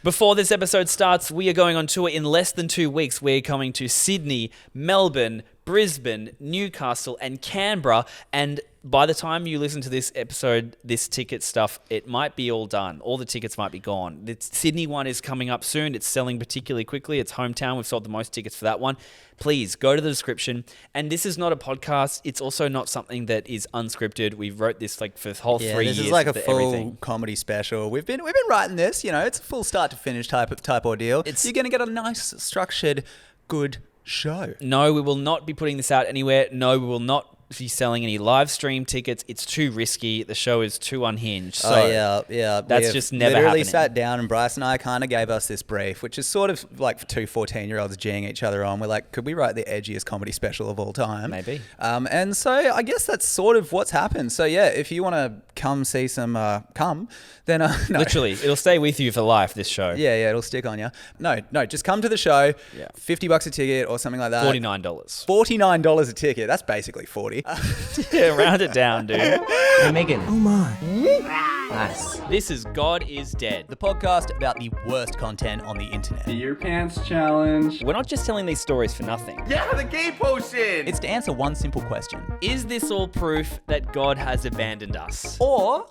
Before this episode starts, we are going on tour in less than 2 weeks. We're coming to Sydney, Melbourne, Brisbane, Newcastle, and Canberra. And by the time you listen to this episode, this ticket stuff, it might be all done. All the tickets might be gone. The Sydney one is coming up soon. It's selling particularly quickly. It's hometown. We've sold the most tickets for that one. Please go to the description. And this is not a podcast. It's also not something that is unscripted. We wrote this like for the whole 3 years. This is like a full comedy special. We've been writing this. You know, it's a full start to finish type ordeal. You're going to get a nice, structured, good show. No, we will not be putting this out anywhere. No, we will not be selling any live stream tickets. It's too risky. The show is too unhinged. So yeah. That's just never literally happening. Sat down and Bryce and I kind of gave us this brief, which is sort of like two 14-year-olds geeing each other on. We're like, could we write the edgiest comedy special of all time? Maybe. And so I guess that's sort of what's happened. So yeah, if you want to come see some then no. Literally, it'll stay with you for life, this show. Yeah, it'll stick on you. No, just come to the show. Yeah. $50 a ticket or something like that. $49. $49 a ticket. That's basically 40. Yeah, round it down, dude. Hey, Megan. Oh my. Nice. This is God is Dead. The podcast about the worst content on the internet. The Your Pants Challenge. We're not just telling these stories for nothing. Yeah, the gay potion! It's to answer one simple question. Is this all proof that God has abandoned us? Or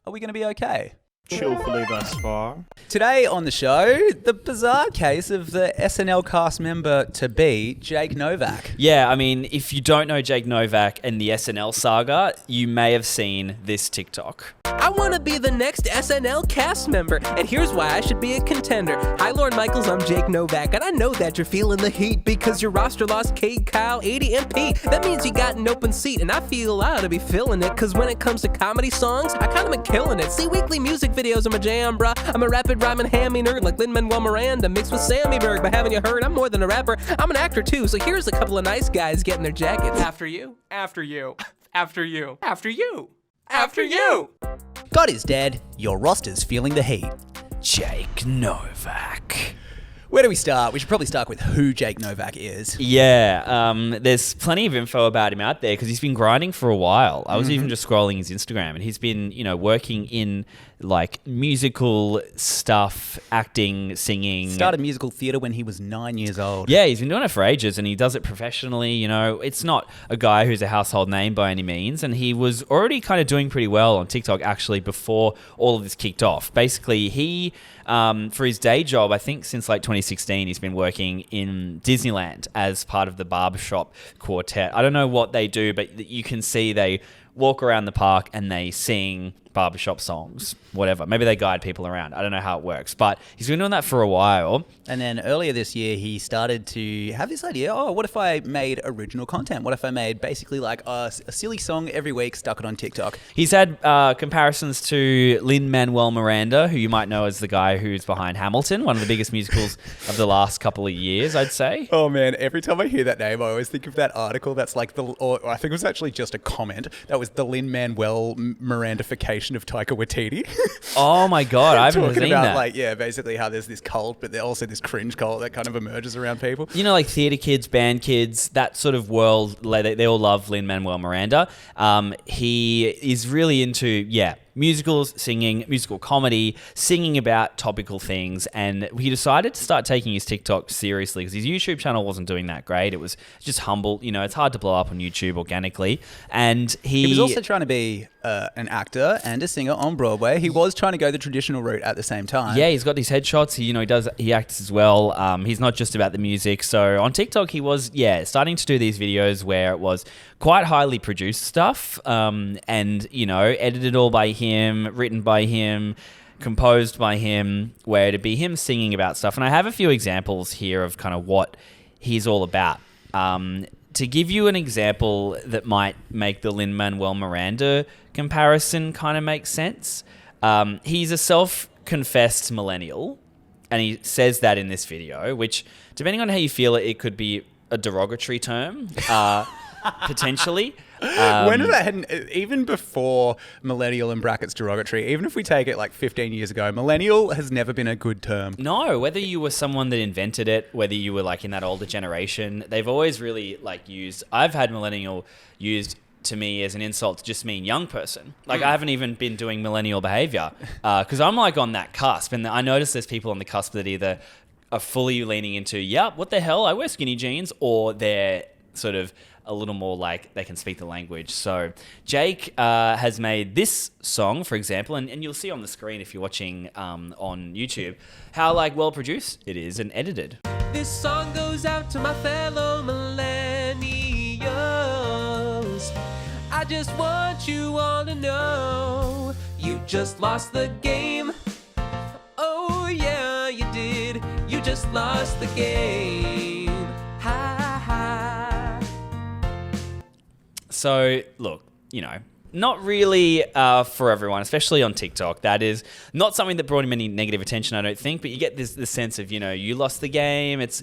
are we going to be okay? Cheerfully thus far. Today on the show, the bizarre case of the SNL cast member to be, Jake Novak. Yeah, I mean, if you don't know Jake Novak and the SNL saga, you may have seen this TikTok. I want to be the next SNL cast member, and here's why I should be a contender. Hi, Lord Michaels, I'm Jake Novak, and I know that you're feeling the heat because your roster lost Cade, Kyle, 80, and Pete. That means you got an open seat, and I feel I ought to be feeling it, because when it comes to comedy songs, I kind of been killing it. See, weekly music videos are my jam, bruh. I'm a rapid rhyming hammy nerd like Lin-Manuel Miranda mixed with Sammy Berg, but haven't you heard? I'm more than a rapper, I'm an actor too, so here's a couple of nice guys getting their jackets. After you, after you, after you, after you, after you. God is dead. Your roster's feeling the heat. Jake Novak. Where do we start? We should probably start with who Jake Novak is. Yeah, there's plenty of info about him out there because he's been grinding for a while. I was even just scrolling his Instagram and he's been, working in like musical stuff, acting, singing. Started musical theatre when he was 9 years old. Yeah, he's been doing it for ages and he does it professionally. It's not a guy who's a household name by any means. And he was already kind of doing pretty well on TikTok actually before all of this kicked off. Basically, he, for his day job, I think since like 2016, he's been working in Disneyland as part of the barbershop quartet. I don't know what they do, but you can see they walk around the park and they sing barbershop songs, whatever. Maybe they guide people around. I don't know how it works, but he's been doing that for a while. And then earlier this year, he started to have this idea, what if I made original content? What if I made basically like a silly song every week, stuck it on TikTok? He's had comparisons to Lin-Manuel Miranda, who you might know as the guy who's behind Hamilton, one of the biggest musicals of the last couple of years, I'd say. Oh man, every time I hear that name, I always think of that article that's like or I think it was actually just a comment, that was the Lin-Manuel Mirandification of Taika Waititi. Oh my God, I haven't seen that. Like, basically how there's this cult, but there's also this cringe cult that kind of emerges around people. Like theatre kids, band kids, that sort of world, they all love Lin-Manuel Miranda. He is really into, musicals, singing, musical comedy, singing about topical things, and he decided to start taking his TikTok seriously because his YouTube channel wasn't doing that great. It was just humble. It's hard to blow up on YouTube organically, and he was also trying to be an actor and a singer on Broadway. He was trying to go the traditional route at the same time. Yeah, he's got these headshots. He acts as well. He's not just about the music. So on TikTok, he was starting to do these videos where it was quite highly produced stuff, and edited all by him, written by him, composed by him, where it'd be him singing about stuff. And I have a few examples here of kind of what he's all about. To give you an example that might make the Lin-Manuel Miranda comparison kind of make sense, he's a self-confessed millennial, and he says that in this video, which, depending on how you feel it could be a derogatory term, potentially. When did that even before millennial in brackets derogatory, even if we take it like 15 years ago, millennial has never been a good term. No, whether you were someone that invented it, whether you were like in that older generation, they've always really like used, I've had millennial used to me as an insult to just mean young person. Like, I haven't even been doing millennial behavior because I'm like on that cusp. And I notice there's people on the cusp that either are fully leaning into, yep, what the hell, I wear skinny jeans, or they're sort of a little more like they can speak the language. So Jake has made this song, for example, and you'll see on the screen if you're watching on YouTube how like well produced it is and edited. This song goes out to my fellow millennials. I just want you all to know you just lost the game. Oh yeah, you did. You just lost the game. Ha ha. So look, you know, not really for everyone, especially on TikTok. That is not something that brought him any negative attention, I don't think. But you get this sense of, you know, you lost the game. It's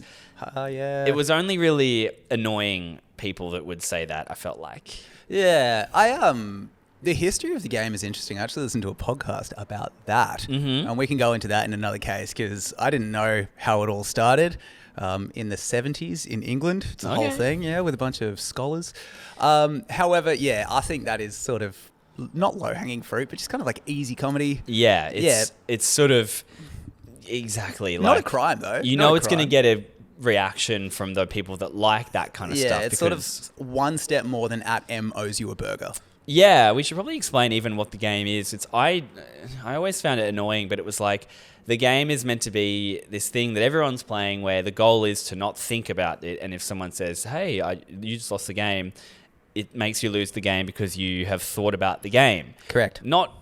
yeah. It was only really annoying people that would say that, I felt like. Yeah, the history of the game is interesting. I actually listened to a podcast about that, and we can go into that in another case because I didn't know how it all started. In the 70s in England, it's a whole thing, yeah, with a bunch of scholars. However, yeah, I think that is sort of not low-hanging fruit, but just kind of like easy comedy. Yeah, it's sort of exactly like not a crime though. You know, it's going to get a reaction from the people that like that kind of stuff. Yeah, it's sort of one step more than @M owes you a burger. Yeah, we should probably explain even what the game is. I always found it annoying, but it was like the game is meant to be this thing that everyone's playing where the goal is to not think about it. And if someone says, hey, you just lost the game, it makes you lose the game because you have thought about the game. Correct. Not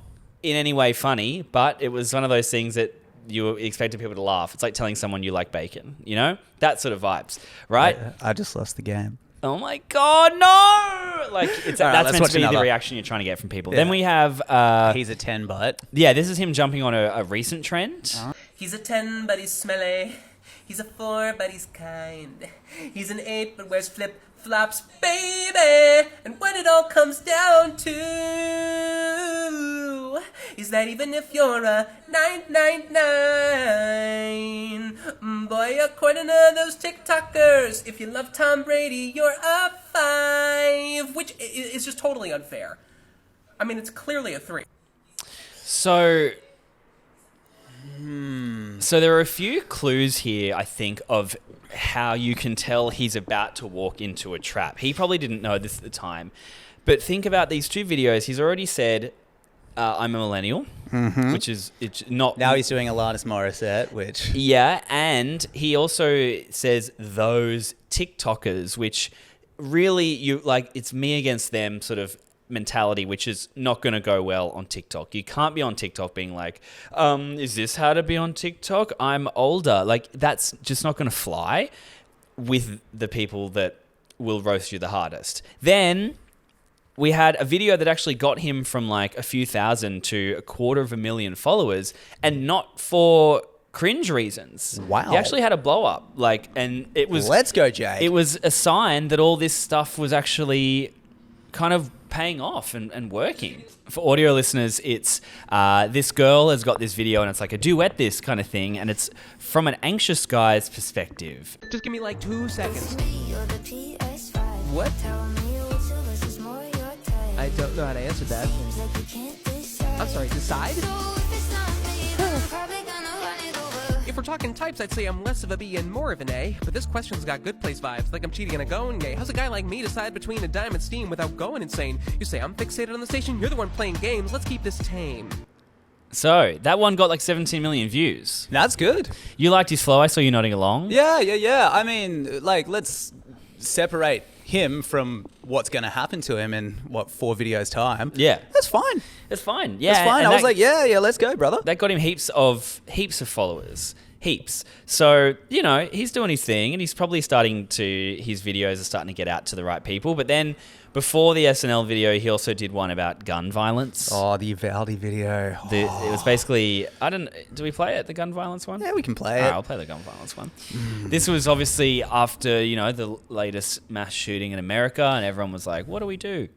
in any way funny, but it was one of those things that you expected people to laugh. It's like telling someone you like bacon, you know? That sort of vibes, right? I just lost the game. Oh my God, no! Like, that's meant to be another. the reaction you're trying to get from people. Yeah. Then we have... he's a 10, but... Yeah, this is him jumping on a recent trend. He's a 10, but he's smelly. He's a 4, but he's kind. He's an 8, but wears flip-flops, baby. And when it all comes down to is that even if you're a 999, boy, according to those TikTokers, if you love Tom Brady, you're a 5, which is just totally unfair. I mean, it's clearly a 3. So there are a few clues here, I think, of how you can tell he's about to walk into a trap. He probably didn't know this at the time. But think about these 2 videos. He's already said, I'm a millennial, which is it's not... Now he's doing Alanis Morissette, which... Yeah, and he also says those TikTokers, which really, you like, it's me against them sort of mentality, which is not going to go well on TikTok. You can't be on TikTok being like, is this how to be on TikTok? I'm older. Like, that's just not going to fly with the people that will roast you the hardest. Then we had a video that actually got him from like a few thousand to 250,000 followers, and not for cringe reasons. Wow. He actually had a blow up. Like, and it was... Let's go, Jake. It was a sign that all this stuff was actually kind of paying off and working. For audio listeners, it's this girl has got this video and it's like a duet this kind of thing, and it's from an anxious guy's perspective. Just give me like 2 seconds. What? I don't know how to answer that. I'm sorry, decide? If we're talking types, I'd say I'm less of a B and more of an A, but this question's got good place vibes, like I'm cheating and a going gay. How's a guy like me decide between a dime and steam without going insane? You say I'm fixated on the station, you're the one playing games, let's keep this tame. So, that one got like 17 million views. That's good. You liked his flow, I saw you nodding along. Yeah. I mean, like, let's separate him from what's going to happen to him in, 4 videos' time. Yeah. That's fine. It's fine. Yeah. That's fine. and I was like, yeah, let's go, brother. That got him heaps of followers. Heaps. So, you know, he's doing his thing, and he's probably his videos are starting to get out to the right people. But then before the SNL video, he also did one about gun violence. Oh, the Uvalde video. It was basically, do we play it, the gun violence one? Yeah, we can play All it. right, I'll play the gun violence one. This was obviously after, you know, the latest mass shooting in America, and everyone was like, what do we do?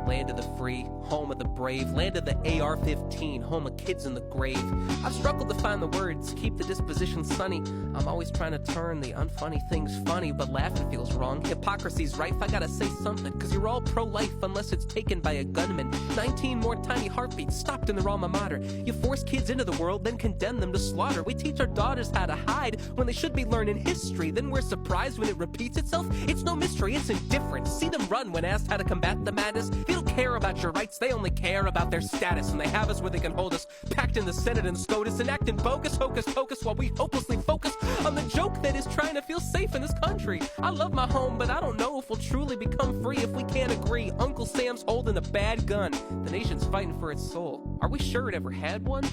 Land of the free, home of the brave, land of the AR-15, home of kids in the grave. I've struggled to find the words, keep the disposition sunny. I'm always trying to turn the unfunny things funny, but laughing feels wrong. Hypocrisy's rife, I gotta say something, cause you're all pro-life unless it's taken by a gunman. 19 more tiny heartbeats stopped in their alma mater. You force kids into the world, then condemn them to slaughter. We teach our daughters how to hide when they should be learning history. Then we're surprised when it repeats itself. It's no mystery, it's indifference. See them run when asked how to combat the madness. They don't care about your rights, they only care about their status. And they have us where they can hold us, packed in the Senate and SCOTUS, and acting bogus, hocus pocus, while we hopelessly focus on the joke that is trying to feel safe in this country. I love my home, but I don't know if we'll truly become free if we can't agree. Uncle Sam's holding a bad gun. The nation's fighting for its soul. Are we sure it ever had one?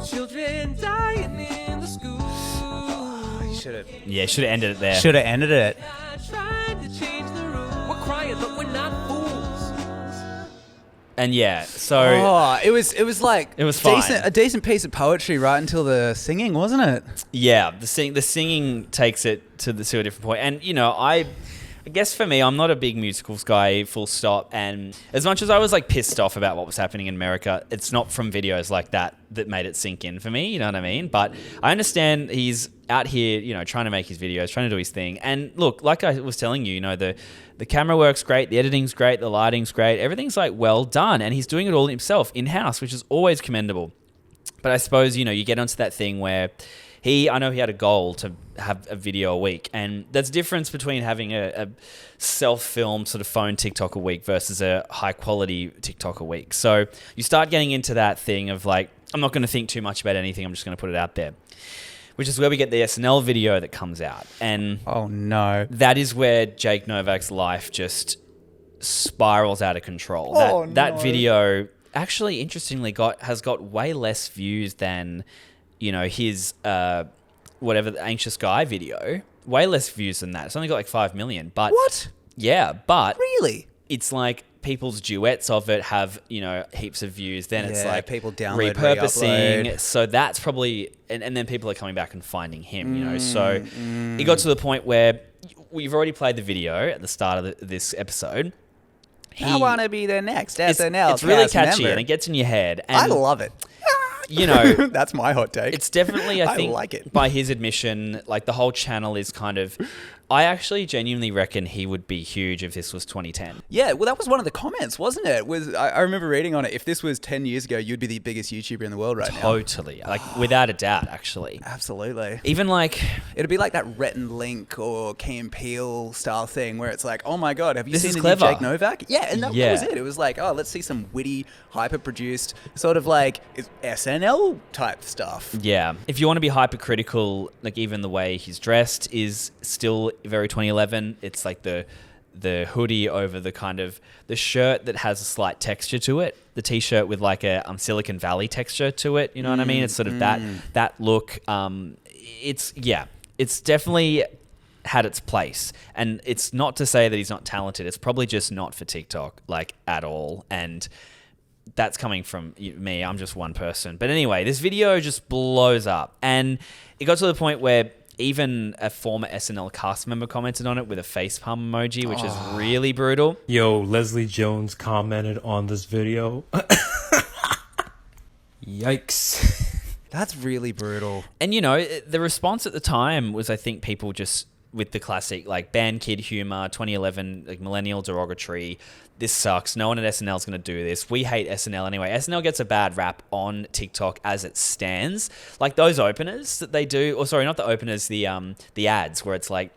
Children dying in the school. Should have. Yeah, should have ended it there. Should have ended it. Trying to change the rules. We're crying, but we're not fools. And yeah, so Oh, it was like It was fine. a decent piece of poetry right until the singing, wasn't it? yeah, the singing takes it to a different point. And you know, I guess for me, I'm not a big musicals guy, full stop. And as much as I was like pissed off about what was happening in America, it's not from videos like that made it sink in for me. You know what I mean? But I understand he's out here, you know, trying to make his videos, trying to do his thing. And look, like I was telling you, you know, the camera work's great, the editing's great, the lighting's great, everything's like well done. And he's doing it all himself in-house, which is always commendable. But I suppose, you know, you get onto that thing where I know he had a goal to have a video a week, and there's a difference between having a self-filmed sort of phone TikTok a week versus a high-quality TikTok a week. So you start getting into that thing of like, I'm not going to think too much about anything, I'm just going to put it out there, which is where we get the SNL video that comes out. And Oh no. that is where Jake Novak's life just spirals out of control. Oh, That no. video actually, interestingly, has got way less views than, you know, his whatever the Anxious Guy video. Way less views than that. It's only got like 5 million. But What? yeah, but Really? it's like people's duets of it have, you know, heaps of views. Then it's Yeah, like people download, repurposing. re-upload. So that's probably, and then people are coming back and finding him, you know. So it got to the point where we've already played the video at the start of this episode. I want to be the next It's SNL. really cast catchy member. and it gets in your head. And I love it. you know, That's my hot take. it's definitely, I think, like it. by his admission, like the whole channel is kind of, I actually genuinely reckon he would be huge if this was 2010. Yeah, well, that was one of the comments, wasn't it? I remember reading on it. If this was 10 years ago, you'd be the biggest YouTuber in the world right now. Totally. Like, without a doubt, actually. Absolutely. Even like, It'd be like that Rhett and Link or Key and Peele style thing where it's like, oh my God, have you This seen is the clever. new Jake Novak? Yeah, and that Yeah. was it. It was like, oh, let's see some witty, hyper-produced, sort of like SNL type stuff. yeah. If you want to be hypercritical, like even the way he's dressed is still very 2011. It's like the hoodie over the kind of the shirt that has a slight texture to it. The t-shirt with like a Silicon Valley texture to it. You know what I mean? It's sort of that look. It's definitely had its place. And it's not to say that he's not talented. It's probably just not for TikTok, like at all. And that's coming from me. I'm just one person. But anyway, this video just blows up. And it got to the point where even a former SNL cast member commented on it with a facepalm emoji, which is really brutal. Yo, Leslie Jones commented on this video. Yikes. That's really brutal. And, you know, the response at the time was, I think, people just with the classic, like, band kid humor, 2011, like, millennial derogatory. This sucks. No one at SNL is going to do this. We hate SNL anyway. SNL gets a bad rap on TikTok as it stands. Like those openers that they do, or sorry, not the openers, the ads where it's like,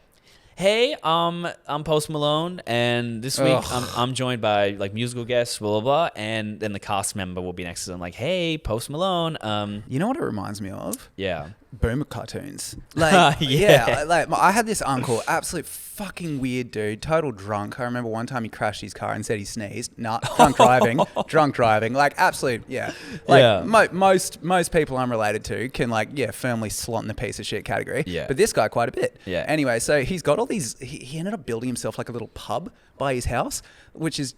hey, I'm Post Malone, and this week I'm joined by like musical guests, blah, blah, blah, and then the cast member will be next to them like, hey, Post Malone. You know what it reminds me of? Yeah. Boomer cartoons. Like, Yeah. like I had this uncle, absolute fucking weird dude, total drunk. I remember one time he crashed his car and said he sneezed. Nah, drunk driving. Like, absolute, yeah. Like, Yeah. most people I'm related to can, like, yeah, firmly slot in the piece of shit category. Yeah. But this guy quite a bit. Yeah. Anyway, so he's got all these, he ended up building himself like a little pub by his house, which is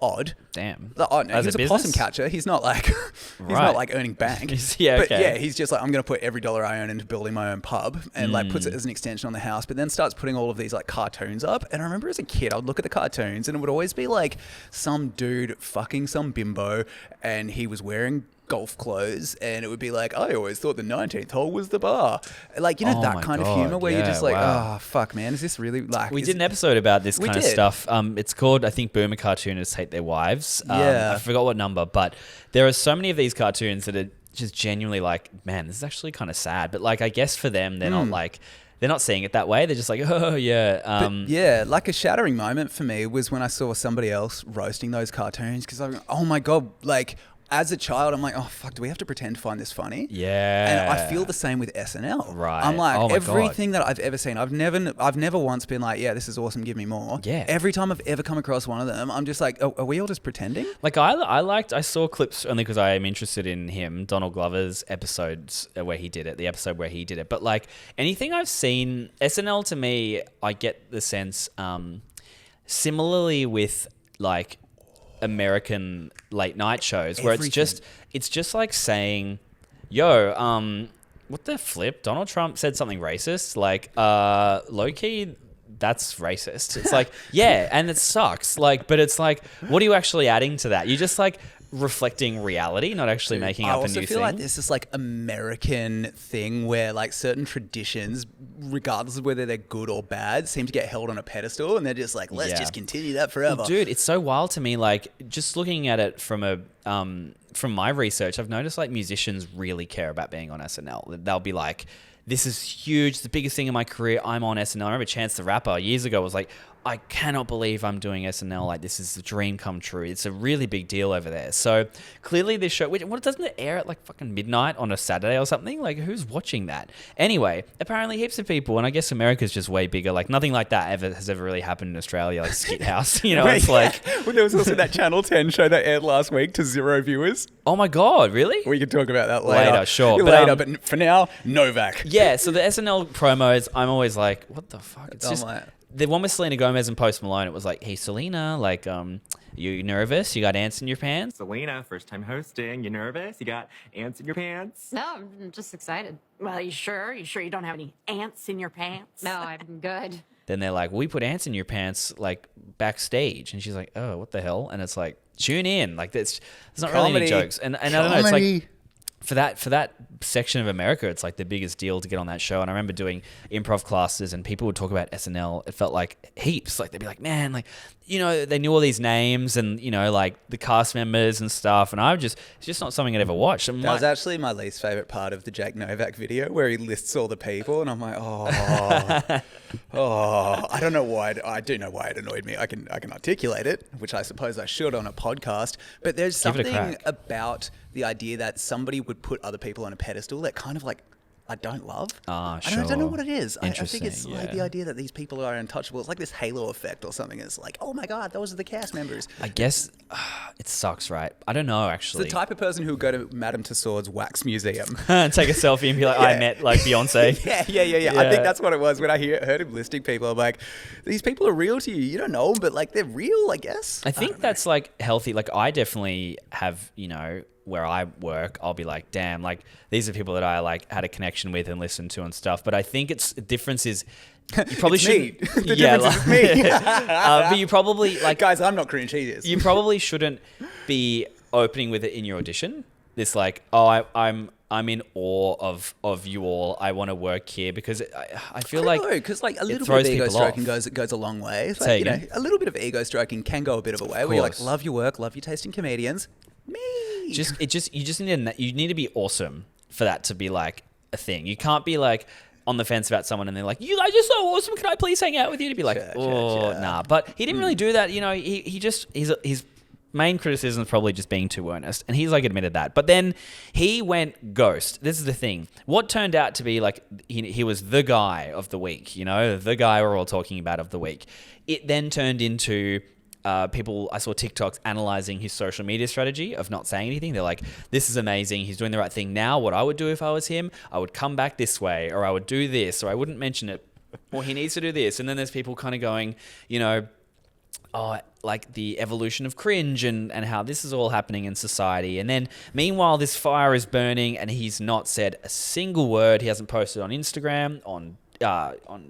odd. Damn. Oh, no, As he's a a possum business? catcher. He's not like he's Right. not like earning bank. Yeah, But okay. yeah, he's just like, I'm going to put every dollar I earn into building my own pub, and like puts it as an extension on the house, but then starts putting all of these like cartoons up. And I remember as a kid, I would look at the cartoons and it would always be like some dude fucking some bimbo, and he was wearing golf clothes, and it would be like, I always thought the 19th hole was the bar. Like, you know, Oh that my kind of God, humor where you're yeah, just like, wow. oh, fuck, man, is this really like... We is- did an episode about this We kind of did. stuff. It's called, I think, Boomer Cartoonists Hate Their Wives. Yeah. I forgot what number, but there are so many of these cartoons that are just genuinely like, man, this is actually kind of sad. But like, I guess for them, they're not like, they're not seeing it that way. They're just like, oh yeah. But yeah, like a shattering moment for me was when I saw somebody else roasting those cartoons, because I'm, oh my God, like... As a child, I'm like, oh, fuck, do we have to pretend to find this funny? Yeah. And I feel the same with SNL. Right. I'm like, Oh my everything that I've ever seen, I've never once been like, yeah, this is awesome, give me more. Yeah. Every time I've ever come across one of them, I'm just like, oh, are we all just pretending? Like I saw clips only because I am interested in him, Donald Glover's episodes where he did it, the episode where he did it. But like anything I've seen, SNL to me, I get the sense, similarly with like American late night shows where Everything. it's just like saying, yo, what the flip? Donald Trump said something racist. Like, low key, that's racist. It's like, yeah, and it sucks. Like, but it's like, what are you actually adding to that? You're just like reflecting reality, not actually making I up a also new feel thing. like there's this like American thing where like certain traditions, regardless of whether they're good or bad, seem to get held on a pedestal, and they're just like, let's Yeah. just continue that forever. Well, dude, it's so wild to me. Like, just looking at it from from my research, I've noticed like musicians really care about being on SNL. They'll be like, this is huge, the biggest thing in my career, I'm on SNL. I remember Chance the Rapper years ago was like, I cannot believe I'm doing SNL. Like, this is a dream come true. It's a really big deal over there. So clearly this show, what doesn't it air at like fucking midnight on a Saturday or something? Like, who's watching that? Anyway, apparently heaps of people, and I guess America's just way bigger. Like, nothing like that has ever really happened in Australia, like Skit House. You know, it's like, well, there was also that Channel 10 show that aired last week to 0 viewers. oh my God, really? We can talk about that later. Later, sure. Later, But, but for now, Novak. Yeah, so the SNL promos, I'm always like, what the fuck? It's I'm just like- the one with Selena Gomez and Post Malone. It was like, hey, Selena, like, you nervous? You got ants in your pants? Selena, first time hosting. You nervous? You got ants in your pants? No, I'm just excited. Well, you sure? You sure you don't have any ants in your pants? No, I'm good. Then they're like, we put ants in your pants, like, backstage. And she's like, oh, what the hell? And it's like, tune in. Like, there's not really Comedy. any jokes. And I don't know, it's like, Comedy. for that section of America, it's like the biggest deal to get on that show. And I remember doing improv classes and people would talk about SNL. It felt like heaps. Like, they'd be like, man, like, you know, they knew all these names and, you know, like the cast members and stuff. And it's just not something I'd ever watched. I'm That like, was actually my least favorite part of the Jake Novak video, where he lists all the people, and I'm like, I don't know why. I do know why it annoyed me. I can articulate it, which I suppose I should on a podcast. But there's Give it a something crack. about the idea that somebody would put other people on a pedestal that kind of like I don't love. Ah, I don't know sure. what it is. I think Interesting, it's like yeah. the idea that these people are untouchable. It's like this halo effect or something. It's like, oh my God, those are the cast members. I guess it sucks, right? I don't know, It's actually. the type of person who would go to Madame Tussauds Wax Museum. Take a selfie and be like, I met like Beyonce. Yeah. I think that's what it was when I heard him listing people. I'm like, these people are real to you. You don't know them, but like they're real, I guess. I think that's like healthy. Like, I definitely have, you know, where I work, I'll be like, damn, like these are people that I like had a connection with and listened to and stuff. But I think the difference is you probably It's me. shouldn't. The difference is me. But you probably like Guys, I'm not cringe. He is. you probably shouldn't be opening with it in your audition. This like, oh, I'm in awe of you all. I want to work here because I feel like because like a little bit throws of ego people stroking off. goes a long way. It's Say like, you know, again? a little bit of ego stroking can go a bit of a way. Where you're like, course. love your work, love your taste in comedians. Me. you just need to be awesome for that to be like a thing. You can't be like on the fence about someone and they're like, you guys are so awesome, can I please hang out with you? To be like, Sure. nah. But he didn't really do that. You know, his main criticism is probably just being too earnest, and he's like admitted that. But then he went ghost. This is the thing. What turned out to be like he was the guy of the week, you know, the guy we're all talking about of the week. It then turned into people, I saw TikToks analyzing his social media strategy of not saying anything. They're like, this is amazing. He's doing the right thing now. What I would do if I was him, I would come back this way, or I would do this, or I wouldn't mention it, or he needs to do this. And then there's people kind of going, you know, like the evolution of cringe and how this is all happening in society. And then meanwhile, this fire is burning and he's not said a single word. He hasn't posted on Instagram, on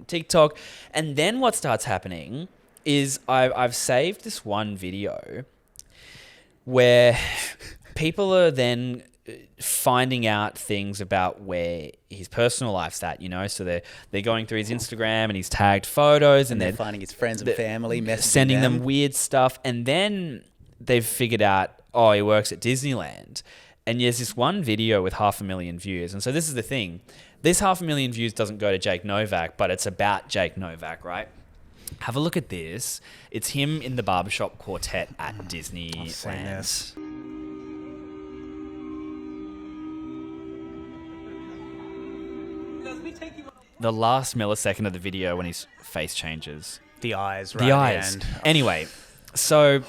TikTok. And then what starts happening is I've saved this one video where people are then finding out things about where his personal life's at, so they're going through his Instagram and he's tagged photos and they're finding his friends and family, sending them weird stuff, and then they've figured out, he works at Disneyland, and there's this one video with 500,000 views. And so this is the thing, this 500,000 views doesn't go to Jake Novak, but it's about Jake Novak, right? Have a look at this. It's him in the barbershop quartet at Disneyland. The last millisecond of the video when his face changes. The eyes, right? The eyes. Anyway, so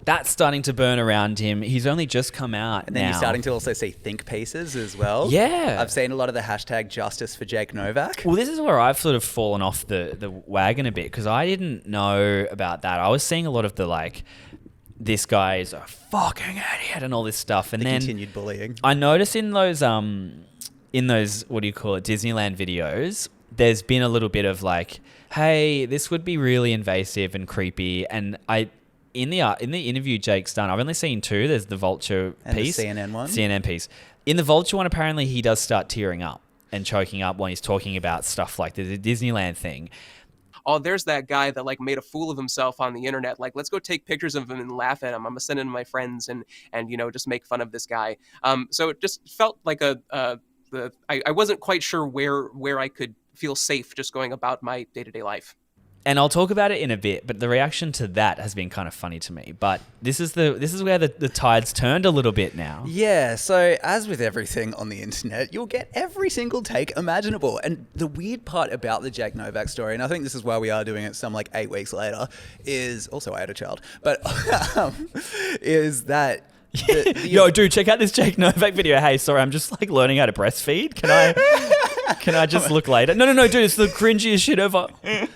that's starting to burn around him. He's only just come out and then now. You're starting to also see think pieces as well. Yeah. I've seen a lot of the hashtag justice for Jake Novak. Well, this is where I've sort of fallen off the wagon a bit because I didn't know about that. I was seeing a lot of the this guy is a fucking idiot and all this stuff. And then continued bullying. I noticed in those what do you call it, Disneyland videos, there's been a little bit of hey, this would be really invasive and creepy. And in the interview Jake's done, I've only seen two. There's the Vulture piece. And the CNN one. CNN piece. In the Vulture one, apparently he does start tearing up and choking up when he's talking about stuff like the Disneyland thing. Oh, there's that guy that like made a fool of himself on the internet. Like, let's go take pictures of him and laugh at him. I'm gonna send it to my friends and just make fun of this guy. So it just felt like I wasn't quite sure where I could feel safe just going about my day-to-day life. And I'll talk about it in a bit, but the reaction to that has been kind of funny to me. But this is where the tide's turned a little bit now. Yeah, so as with everything on the internet, you'll get every single take imaginable. And the weird part about the Jake Novak story, and I think this is why we are doing it some 8 weeks later, is also I had a child, but is that Yo, dude, check out this Jake Novak video. Hey, sorry, I'm just learning how to breastfeed. Can I just look later? No, dude, it's the cringiest shit ever.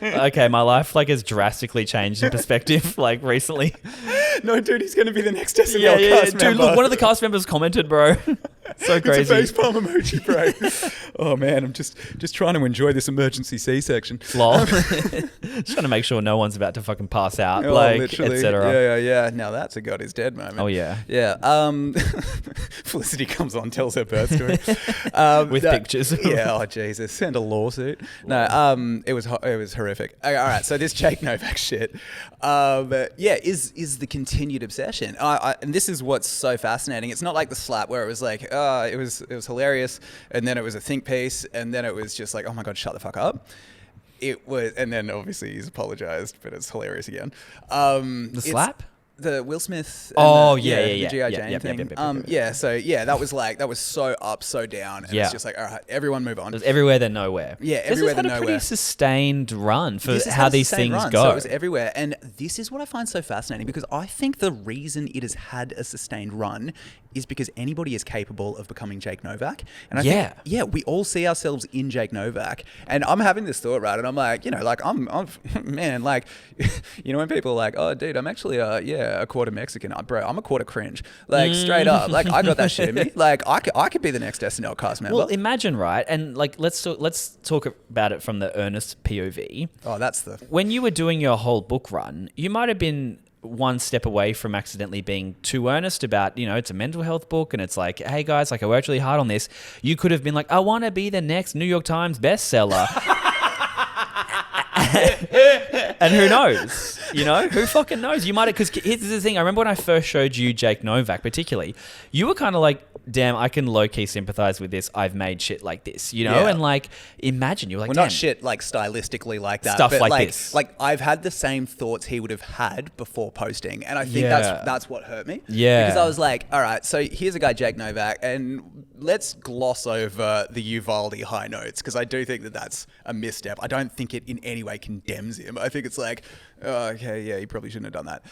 Okay, my life has drastically changed in perspective recently. No, dude, he's going to be the next SNL cast member. Dude, look, one of the cast members commented, bro. So crazy. It's a facepalm emoji, bro. Oh man, I'm just trying to enjoy this emergency C-section. Lol. Just trying to make sure no one's about to fucking pass out, literally. etc. Yeah. Now that's a God is dead moment. Oh yeah. Yeah. Felicity comes on, tells her birth story with pictures. Yeah. Oh Jesus, and a lawsuit. No. It was horrific. All right. So this Jake Novak shit. Is the continued obsession. And this is what's so fascinating. It's not like the slap where it was it was hilarious, and then it was a think piece, and then it was just oh my God, shut the fuck up. It was, and then obviously he's apologized, but it's hilarious again. The slap? The Will Smith. And the G.I. Jane thing. That was so up, so down. And it's just all right, everyone move on. It was everywhere then nowhere. Yeah, everywhere then nowhere. This has had a pretty sustained run for how these things go. So it was everywhere. And this is what I find so fascinating, because I think the reason it has had a sustained run is because anybody is capable of becoming Jake Novak. And I think, we all see ourselves in Jake Novak. And I'm having this thought, right? And I'm I'm man, when people are oh, dude, I'm actually, a quarter Mexican. Bro, I'm a quarter cringe. Straight up. I got that shit in me. I could be the next SNL cast member. Well, imagine, right? And let's talk about it from the earnest POV. Oh, that's the... When you were doing your whole book run, you might have been one step away from accidentally being too earnest about, it's a mental health book and it's hey guys, I worked really hard on this. You could have been I want to be the next New York Times bestseller. And who knows? Who fucking knows? You might have, because here's the thing. I remember when I first showed you Jake Novak, particularly, you were kind of damn, I can low-key sympathize with this. I've made shit like this, And imagine you're well, not shit stylistically like that. Stuff but this. I've had the same thoughts he would have had before posting. And I think that's what hurt me. Yeah. Because I was all right, so here's a guy, Jake Novak, and let's gloss over the Uvalde high notes, because I do think that that's a misstep. I don't think it in any way condemns him. I think it's oh, okay, yeah, he probably shouldn't have done that.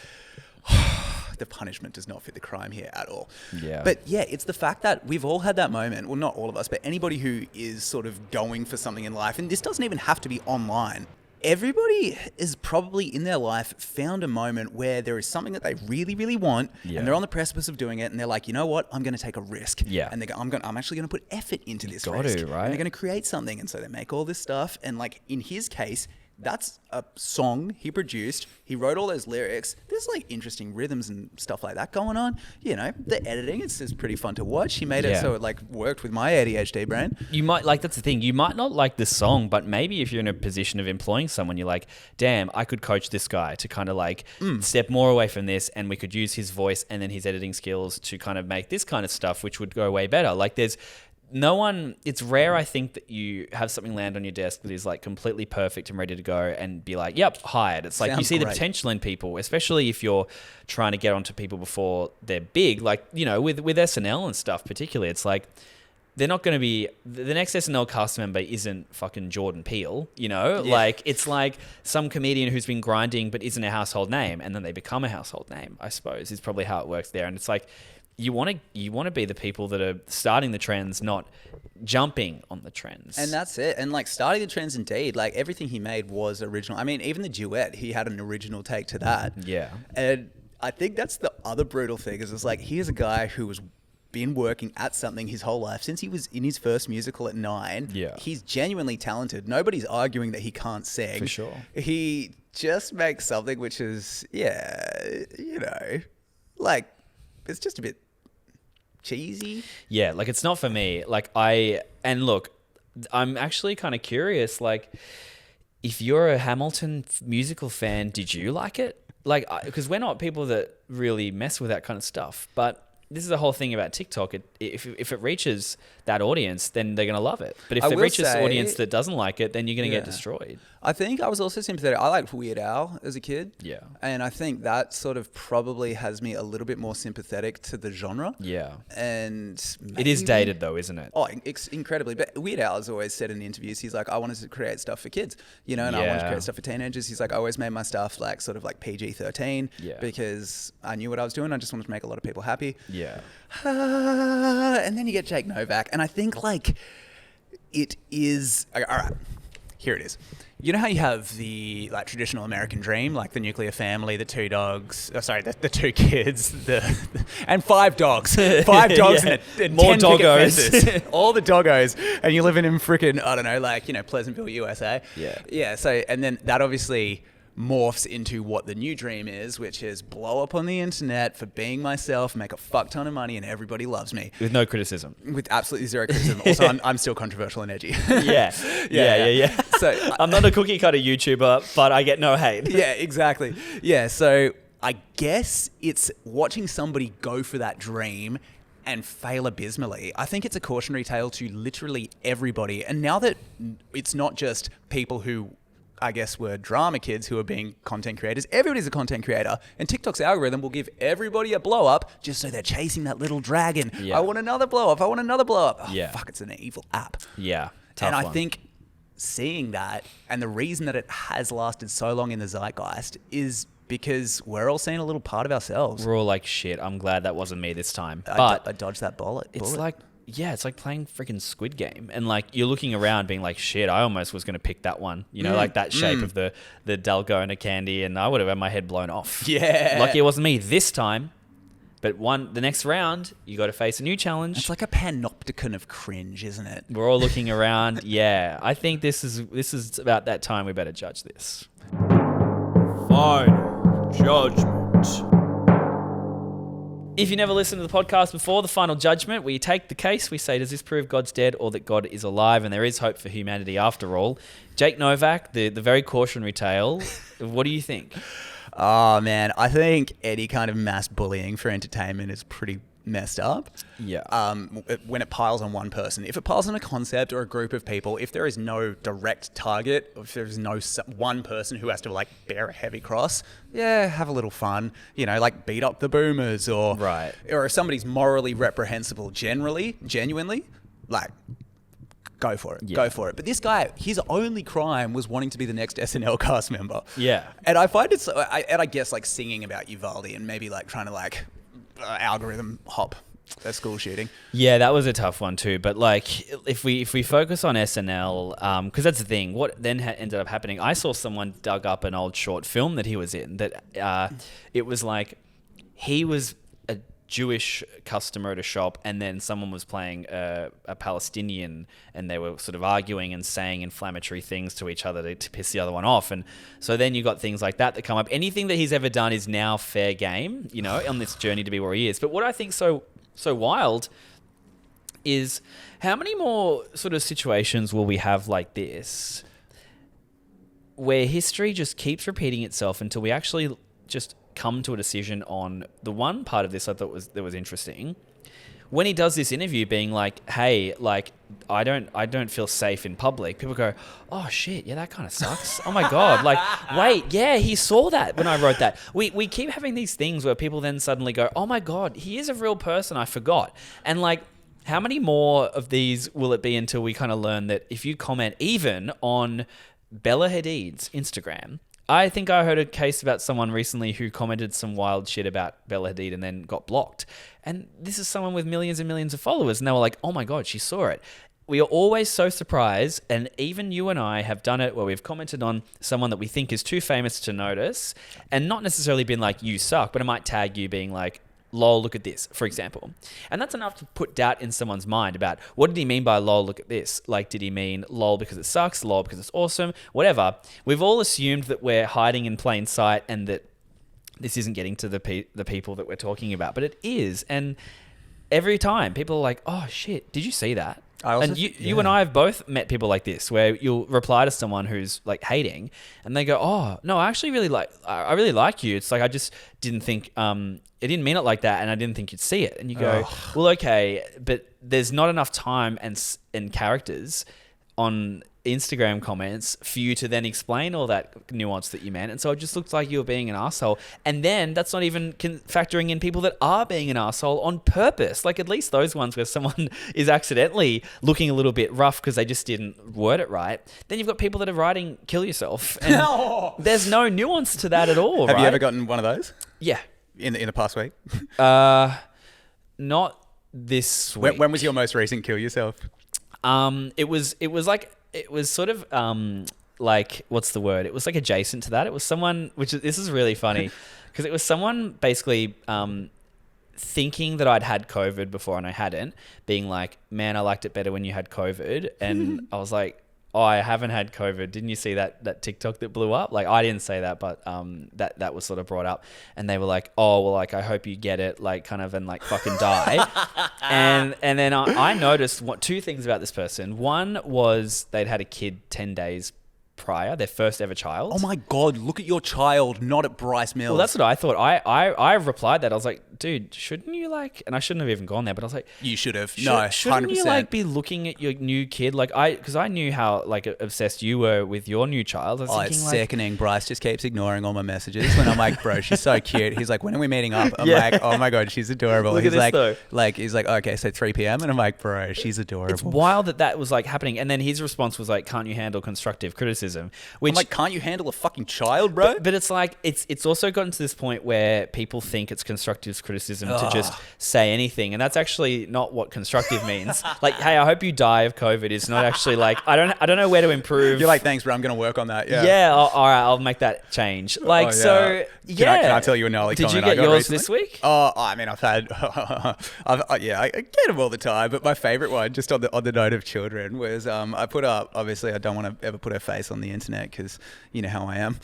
The punishment does not fit the crime here at all. Yeah. But yeah, it's the fact that we've all had that moment. Well, not all of us, but anybody who is sort of going for something in life, and this doesn't even have to be online. everybody is probably in their life found a moment where there is something that they really, really want, and they're on the precipice of doing it, and they're like, you know what, I'm going to take a risk. Yeah. And they go, I'm actually going to put effort into this got risk. to, right? And they're going to create something. And so they make all this stuff. And like in his case, that's a song he produced. He wrote all those lyrics. There's like interesting rhythms and stuff like that going on. You know, the editing is pretty fun to watch. He made it so it like worked with my ADHD brain. You might like, that's the thing. You might not like the song, but maybe if you're in a position of employing someone, you're like, damn, I could coach this guy to kind of like step more away from this, and we could use his voice and then his editing skills to kind of make this kind of stuff, which would go way better. Like there's no one, it's rare, I think, that you have something land on your desk that is like completely perfect and ready to go and be like, yep, hired. It's like Sounds you see great. the potential in people, especially if you're trying to get onto people before they're big. Like, you know, with SNL and stuff particularly, it's like they're not going to be, the next SNL cast member isn't fucking Jordan Peele, you know? Yeah. Like, it's like some comedian who's been grinding but isn't a household name, and then they become a household name, I suppose, is probably how it works there. And it's like, you want to be the people that are starting the trends, not jumping on the trends. And that's it. And like starting the trends, indeed, like everything he made was original. I mean, even the duet, he had an original take to that. Yeah. And I think that's the other brutal thing is it's like, here's a guy who was been working at something his whole life since he was in his first musical at 9. Yeah. He's genuinely talented. Nobody's arguing that he can't sing. For sure. He just makes something which is, you know, like, it's just a bit cheesy. Yeah, like it's not for me. Like and look, I'm actually kind of curious, like if you're a Hamilton musical fan, did you like it? Like, because we're not people that really mess with that kind of stuff, but this is the whole thing about TikTok. If it reaches that audience, then they're going to love it. But if it reaches the audience that doesn't like it, then you're going to get destroyed. I think I was also sympathetic. I liked Weird Al as a kid. Yeah. And I think that sort of probably has me a little bit more sympathetic to the genre. Yeah. And it is dated though, isn't it? Oh, incredibly. But Weird Al has always said in interviews, he's like, I wanted to create stuff for kids, you know, and I wanted to create stuff for teenagers. He's like, I always made my stuff like sort of like PG-13 because I knew what I was doing. I just wanted to make a lot of people happy. Yeah. And then you get Jake Novak. And I think like it is, all right, here it is. You know how you have the like traditional American dream, like the nuclear family, the 2 dogs, the 2 kids, and 5 dogs, 5 dogs and more 10 doggos, picket fences, all the doggos, and you're living in frickin', I don't know, like, you know, Pleasantville, USA. Yeah. So, and then that obviously morphs into what the new dream is, which is blow up on the internet for being myself, make a fuck ton of money, and everybody loves me. With no criticism. With absolutely zero criticism. Also, I'm still controversial and edgy. Yeah. So I'm not a cookie cutter YouTuber, but I get no hate. Yeah, exactly. Yeah, so I guess it's watching somebody go for that dream and fail abysmally. I think it's a cautionary tale to literally everybody. And now that it's not just people who I guess were drama kids who are being content creators. Everybody's a content creator, and TikTok's algorithm will give everybody a blow up just so they're chasing that little dragon. Yeah. I want another blow up. I want another blow up. Oh, Yeah. fuck, it's an evil app. Yeah. And I think seeing that and the reason that it has lasted so long in the zeitgeist is because we're all seeing a little part of ourselves. We're all like, shit, I'm glad that wasn't me this time. I But dodged that bullet. it's like, yeah, it's like playing freaking Squid Game. And like you're looking around being like, shit, I almost was going to pick that one. You know, like that shape of the Dalgona candy, and I would have had my head blown off. Yeah. Lucky it wasn't me this time. But the next round, you got to face a new challenge. It's like a panopticon of cringe, isn't it? We're all looking around. Yeah, I think this is about that time we better judge this. Final judgment. If you never listened to the podcast before, the final judgment, we take the case, we say, does this prove God's dead or that God is alive and there is hope for humanity after all? Jake Novak, the very cautionary tale, what do you think? Oh, man, I think any kind of mass bullying for entertainment is pretty messed up. Yeah. When it piles on one person. If it piles on a concept or a group of people, if there is no direct target, if there's no one person who has to like bear a heavy cross, yeah, have a little fun. You know, like beat up the boomers or if somebody's morally reprehensible genuinely, like go for it. Yeah. Go for it. But this guy, his only crime was wanting to be the next SNL cast member. Yeah. And I find it so, I guess like singing about Uvalde and maybe like trying to like algorithm hop that school shooting. Yeah, that was a tough one too. But like, if we focus on SNL, because that's the thing. What then ended up happening? I saw someone dug up an old short film that he was in. That it was like he was a Jewish customer at a shop, and then someone was playing a Palestinian, and they were sort of arguing and saying inflammatory things to each other to piss the other one off. And so then you got things like that come up. Anything that he's ever done is now fair game, you know, on this journey to be where he is. But what I think so wild is how many more sort of situations will we have like this where history just keeps repeating itself until we actually just come to a decision on the one part of this I thought was interesting. When he does this interview being like, hey, like, I don't feel safe in public, people go, oh shit, yeah, that kind of sucks. Oh my God. Like, wait, yeah, he saw that when I wrote that. We keep having these things where people then suddenly go, oh my God, he is a real person, I forgot. And like, how many more of these will it be until we kind of learn that if you comment even on Bella Hadid's Instagram, I think I heard a case about someone recently who commented some wild shit about Bella Hadid and then got blocked. And this is someone with millions and millions of followers. And they were like, oh my God, she saw it. We are always so surprised. And even you and I have done it where we've commented on someone that we think is too famous to notice and not necessarily been like, you suck, but it might tag you being like, lol, look at this, for example. And that's enough to put doubt in someone's mind about what did he mean by lol, look at this? Like, did he mean lol because it sucks, lol because it's awesome, whatever. We've all assumed that we're hiding in plain sight and that this isn't getting to the people that we're talking about, but it is. And every time people are like, oh shit, did you see that? And you and I have both met people like this where you'll reply to someone who's like hating and they go, oh no, I really like you. It's like, I just didn't think, it didn't mean it like that. And I didn't think you'd see it. And you go, well, okay, but there's not enough time and characters on Instagram comments for you to then explain all that nuance that you meant. And so it just looks like you were being an asshole. And then that's not even factoring in people that are being an asshole on purpose. Like at least those ones where someone is accidentally looking a little bit rough because they just didn't word it right. Then you've got people that are writing kill yourself. And there's no nuance to that at all. Have you ever gotten one of those? Yeah. In the past week? Not this week. When was your most recent kill yourself? It was sort of like, what's the word? It was like adjacent to that. It was someone, this is really funny because it was someone basically thinking that I'd had COVID before and I hadn't, being like, man, I liked it better when you had COVID. And I was like, oh, I haven't had COVID. Didn't you see that TikTok that blew up? Like, I didn't say that, but that was sort of brought up. And they were like, oh, well, like, I hope you get it, like, kind of, and like fucking die. and then I noticed two things about this person. One was they'd had a kid 10 days prior, their first ever child. Oh my God, look at your child, not at Bryce Mills. Well, that's what I thought. I replied that. I was like, dude, shouldn't you like, and I shouldn't have even gone there, but I was like, you should have. Shouldn't 100%. you like be looking at your new kid? Like because I knew how like obsessed you were with your new child. I was thinking, it's like, sickening. Bryce just keeps ignoring all my messages when I'm like, bro, she's so cute. He's like, when are we meeting up? I'm like, oh my God, she's adorable. Look he's at this, like, he's like, okay, so 3 p.m. And I'm like, bro, she's adorable. It's wild that was like happening. And then his response was like, can't you handle constructive criticism? Which, I'm like, can't you handle a fucking child, bro? But it's like, it's also gotten to this point where people think it's constructive criticism to just say anything. And that's actually not what constructive means. Like, hey, I hope you die of COVID is not actually like, I don't know where to improve. You're like, thanks, bro, I'm going to work on that. Yeah. Yeah. All right. I'll make that change. Like, Can I tell you a gnarly comment? Did you I get got yours recently? this week? Oh, I mean, I've had, I get them all the time, but my favorite one, just on the note of children, was I put up, obviously I don't want to ever put her face on the internet because you know how I am.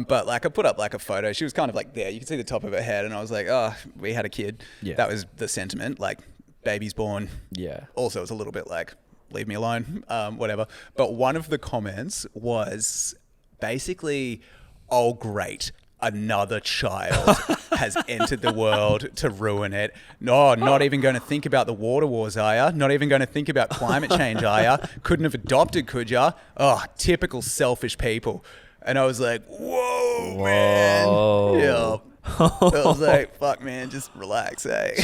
But like I put up like a photo. She was kind of like there. You could see the top of her head, and I was like, "Oh, we had a kid." Yeah. That was the sentiment. Like, baby's born. Yeah. Also, it's a little bit like, leave me alone. Whatever. But one of the comments was basically, "Oh, great. Another child has entered the world to ruin it. No, not even going to think about the water wars, are ya? Not even going to think about climate change, are ya? Couldn't have adopted, could ya? Oh, typical selfish people." And I was like, whoa. Man. Yeah. I was like, fuck, man, just relax, eh?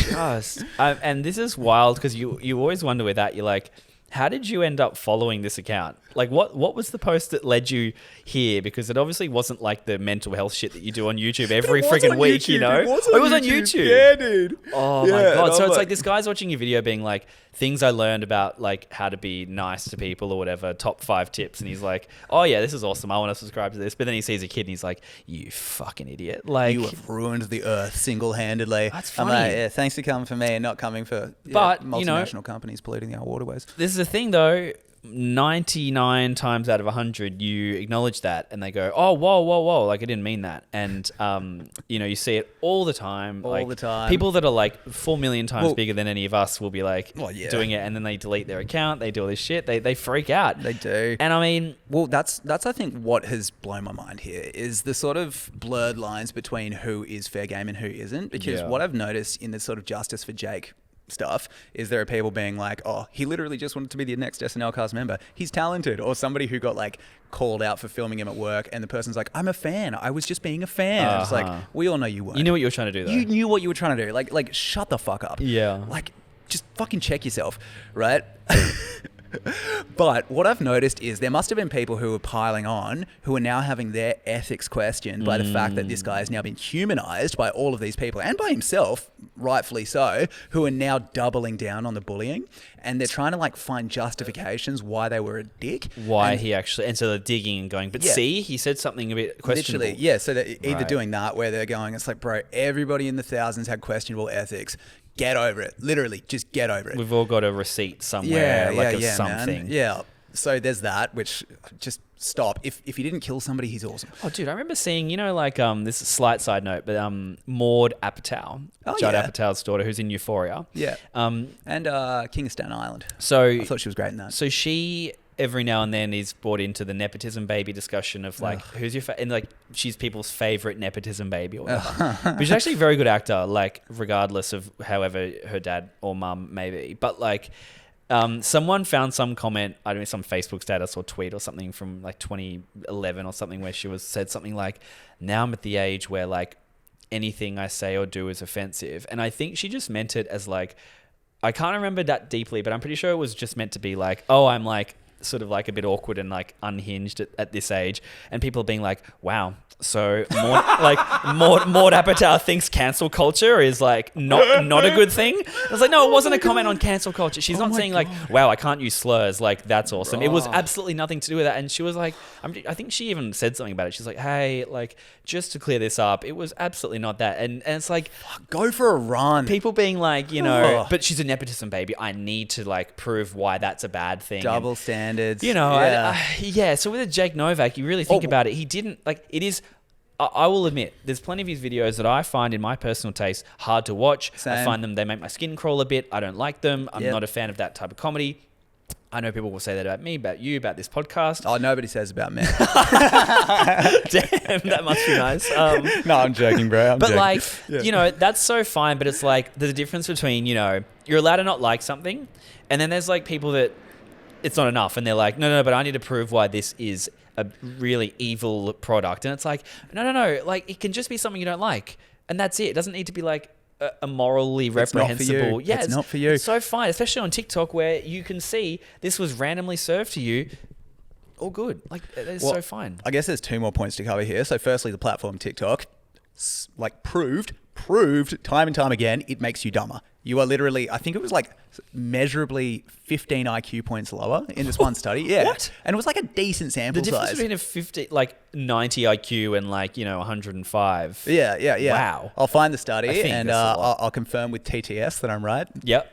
And this is wild because you always wonder with that. You're like, how did you end up following this account? Like, what was the post that led you here? Because it obviously wasn't like the mental health shit that you do on YouTube every freaking week, YouTube, you know? It was on YouTube. Yeah, dude. Oh my God. So it's like this guy's watching your video being like, things I learned about like how to be nice to people or whatever, top 5 tips. And he's like, oh yeah, this is awesome. I want to subscribe to this. But then he sees a kid and he's like, you fucking idiot. Like, you have ruined the earth single-handedly. That's funny. I'm like, yeah, thanks for coming for me and not coming for But, multinational companies polluting our waterways. This is the thing though, 99 times out of 100 you acknowledge that and they go, oh, whoa, like I didn't mean that. And you see it all the time. All the time. People that are like 4 million times bigger than any of us will be like doing it, and then they delete their account, they do all this shit, they freak out. They do. And I mean, well, that's I think what has blown my mind here is the sort of blurred lines between who is fair game and who isn't. Because what I've noticed in the sort of justice for Jake stuff is there are people being like, oh, he literally just wanted to be the next SNL cast member. He's talented. Or somebody who got like called out for filming him at work and the person's like, I'm a fan. I was just being a fan. It's like, we all know you weren't. You knew what you were trying to do though. You knew what you were trying to do. Like shut the fuck up. Yeah. Like just fucking check yourself, right? But what I've noticed is there must have been people who were piling on who are now having their ethics questioned by the fact that this guy has now been humanized by all of these people and by himself, rightfully so, who are now doubling down on the bullying. And they're trying to like find justifications why they were a dick. And so they're digging and going, but see, he said something a bit questionable. Literally, yeah. So they're either doing that where they're going, it's like, bro, everybody in the thousands had questionable ethics. Get over it. Literally, just get over it. We've all got a receipt somewhere, something. Man. Yeah. So there's that, which just stop. If he didn't kill somebody, he's awesome. Oh, dude, I remember seeing, this is a slight side note, but Maud Apatow, Judd Apatow's daughter, who's in Euphoria. Yeah. And King of Staten Island. So I thought she was great in that. So she every now and then is brought into the nepotism baby discussion of like, who's your and like she's people's favorite nepotism baby or whatever. But she's actually a very good actor, like regardless of however her dad or mum may be. But like, someone found some comment, I don't know, some Facebook status or tweet or something from like 2011 or something where she said something like, now I'm at the age where like anything I say or do is offensive. And I think she just meant it as like, I can't remember that deeply, but I'm pretty sure it was just meant to be like, oh, I'm like sort of like a bit awkward and like unhinged at this age. And people being like, wow, so Maud Apatow thinks cancel culture is like not a good thing. I was like, no, it wasn't a comment on cancel culture. She's not saying like, wow, I can't use slurs. Like, that's awesome. It was absolutely nothing to do with that. And she was like, I think she even said something about it. She's like, hey, like, just to clear this up, it was absolutely not that. And it's like, go for a run. People being like, but she's a nepotism baby. I need to like prove why that's a bad thing. Double standards. So with a Jake Novak, you really think about it, he didn't like, it is, I will admit, there's plenty of his videos that I find, in my personal taste, hard to watch. Same. I find they make my skin crawl a bit. I don't like them. I'm not a fan of that type of comedy. I know people will say that about me, about you, about this podcast. Oh, nobody says about me. Damn, that must be nice. No, I'm joking, bro. That's so fine. But it's like, there's a difference between, you're allowed to not like something. And then there's like people that it's not enough. And they're like, no, but I need to prove why this is a really evil product. And it's like, no. Like, it can just be something you don't like. And that's it. It doesn't need to be like a morally reprehensible. It's not for you. It's so fine, especially on TikTok where you can see this was randomly served to you. All good. Like, it's so fine. I guess there's 2 more points to cover here. So firstly, the platform TikTok, like proved time and time again, it makes you dumber. You are literally, I think it was like measurably 15 IQ points lower in this one study. Yeah. What? And it was like a decent sample size. The difference between 90 IQ and 105. Yeah. Wow. I'll find the study and I'll confirm with TTS that I'm right. Yep.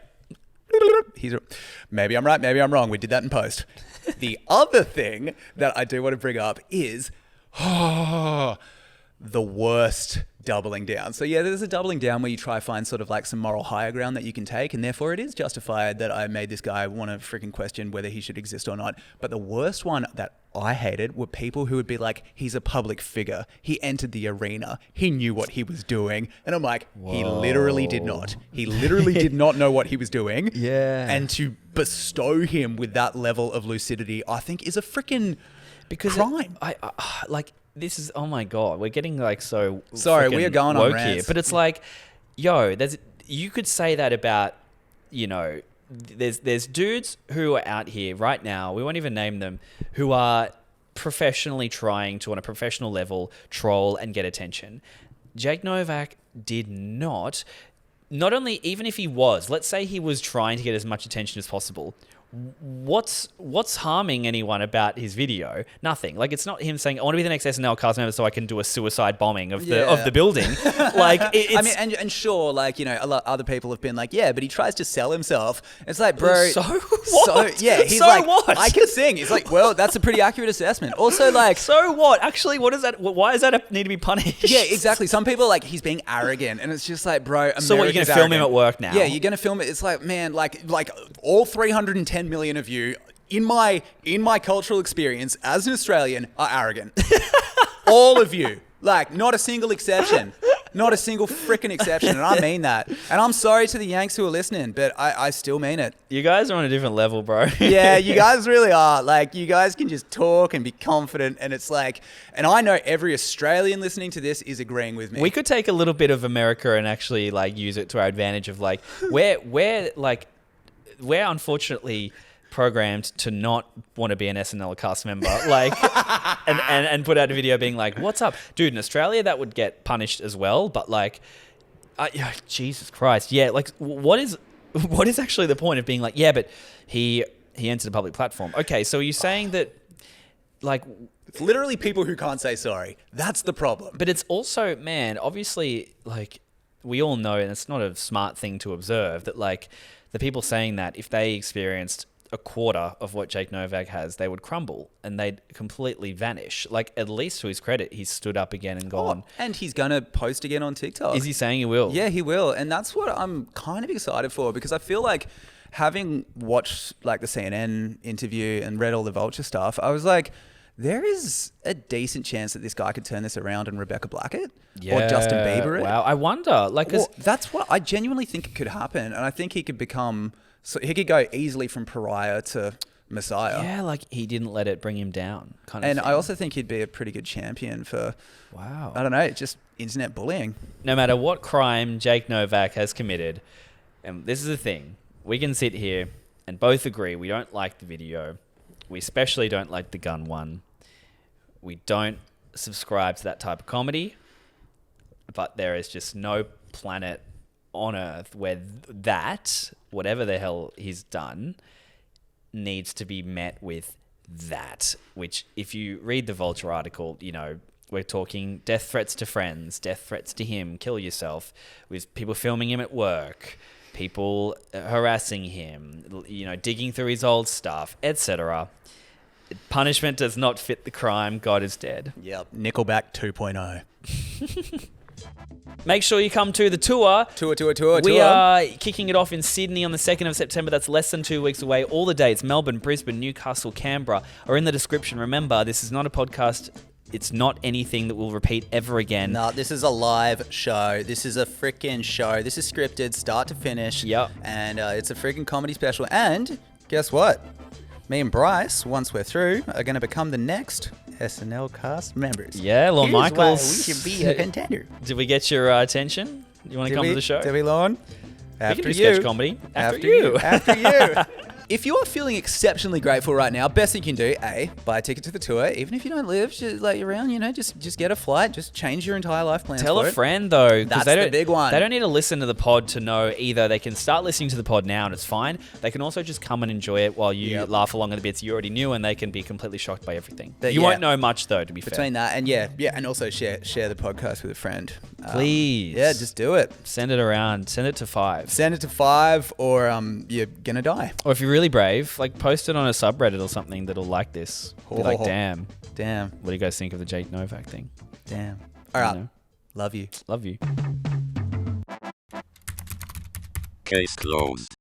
Maybe I'm right, maybe I'm wrong. We did that in post. The other thing that I do want to bring up is the worst doubling down. So yeah, there's a doubling down where you try to find sort of like some moral higher ground that you can take, and therefore it is justified that I made this guy want to freaking question whether he should exist or not. But the worst one that I hated were people who would be like, he's a public figure. He entered the arena. He knew what he was doing. And I'm like, he literally did not. He literally did not know what he was doing. Yeah. And to bestow him with that level of lucidity, I think is a freaking crime. This is, oh my God, we're getting like so sorry, we are going on rants here, but it's like, you could say that about, there's dudes who are out here right now, we won't even name them, who are professionally trying to, on a professional level, troll and get attention. Jake Novak did not only, even if he was, let's say he was trying to get as much attention as possible, what's harming anyone about his video? Nothing. Like, it's not him saying, I want to be the next SNL cast member so I can do a suicide bombing of the building. Like, it's, I mean, and sure, like, you know, a lot other people have been like, yeah, but he tries to sell himself. It's like, bro. So what? Yeah, he's so like, what? I can sing. He's like, well, that's a pretty accurate assessment. Also, like, so what? Actually, what is that? Why does that need to be punished? yeah, exactly. Some people are like, he's being arrogant, and it's just like, bro, America's So what, you're going to film him at work now? Yeah, you're going to film it. It's like, man, like all 310 million of you in my cultural experience as an Australian are arrogant. All of you. Like, not a single exception. Not a single freaking exception. And I mean that. And I'm sorry to the Yanks who are listening, but I still mean it. You guys are on a different level, bro. Yeah, you guys really are. Like, you guys can just talk and be confident. And it's like, and I know every Australian listening to this is agreeing with me. We could take a little bit of America and actually like use it to our advantage of like, we're unfortunately programmed to not want to be an SNL cast member, like, and put out a video being like, "What's up, dude?" In Australia, that would get punished as well. But like, Jesus Christ, yeah, like, what is actually the point of being like, yeah, but he entered a public platform? Okay, so are you saying that, like, it's literally people who can't say sorry. That's the problem. but it's also, man, obviously, like, we all know, and it's not a smart thing to observe, that like the people saying that if they experienced a quarter of what Jake Novak has, they would crumble and they'd completely vanish. Like, at least to his credit, he's stood up again and gone. And he's going to post again on TikTok. Is he saying he will? Yeah, he will. And that's what I'm kind of excited for, because I feel like, having watched like the CNN interview and read all the Vulture stuff, I was like, there is a decent chance that this guy could turn this around and Rebecca Black it, or Justin Bieber it. Wow, I wonder. Like, Well, that's what I genuinely think it could happen. And I think he could become... So he could go easily from pariah to messiah. yeah, like he didn't let it bring him down, kind of And thing. I also think he'd be a pretty good champion for, wow. I don't know, just internet bullying. No matter what crime Jake Novak has committed, and this is the thing, we can sit here and both agree we don't like the video. We especially don't like the gun one. We don't subscribe to that type of comedy, but there is just no planet on Earth where that, whatever the hell he's done, needs to be met with that. Which, if you read the Vulture article, you know, we're talking death threats to friends, death threats to him, kill yourself, with people filming him at work, people harassing him, you know, digging through his old stuff, etc. Punishment does not fit the crime. God is dead. Yep. Nickelback 2.0. Make sure you come to the tour. Tour. We are kicking it off in Sydney on the 2nd of September. That's less than 2 weeks away. All the dates, Melbourne, Brisbane, Newcastle, Canberra, are in the description. Remember, this is not a podcast. It's not anything that will repeat ever again. No, this is a live show. This is a freaking show. This is scripted, start to finish. Yep. And it's a freaking comedy special. And guess what? Me and Bryce, once we're through, are going to become the next SNL cast members. Yeah, Lorne Here's Michaels. why we should be a contender. Did we get your attention? You want to come to the show? Did we, Lorne? We After can do you. sketch comedy. After you. After you. If you are feeling exceptionally grateful right now, best thing you can do, A, buy a ticket to the tour. Even if you don't live just like around, you know, just get a flight. Just change your entire life plans. Tell for a it. friend, though. 'cause That's they don't, the big one. They don't need to listen to the pod to know either. They can start listening to the pod now and it's fine. They can also just come and enjoy it while you laugh along at the bits you already knew, and they can be completely shocked by everything. But you yeah. won't know much, though, to be fair. Between that and and also share the podcast with a friend. Please. Yeah, just do it. Send it around. Send it to 5. Send it to 5 or you're going to die. Or if you're really brave, like, post it on a subreddit or something that'll like this. Be like, damn. Damn. What do you guys think of the Jake Novak thing? Damn. All right. know. Love you. Love you. Case closed.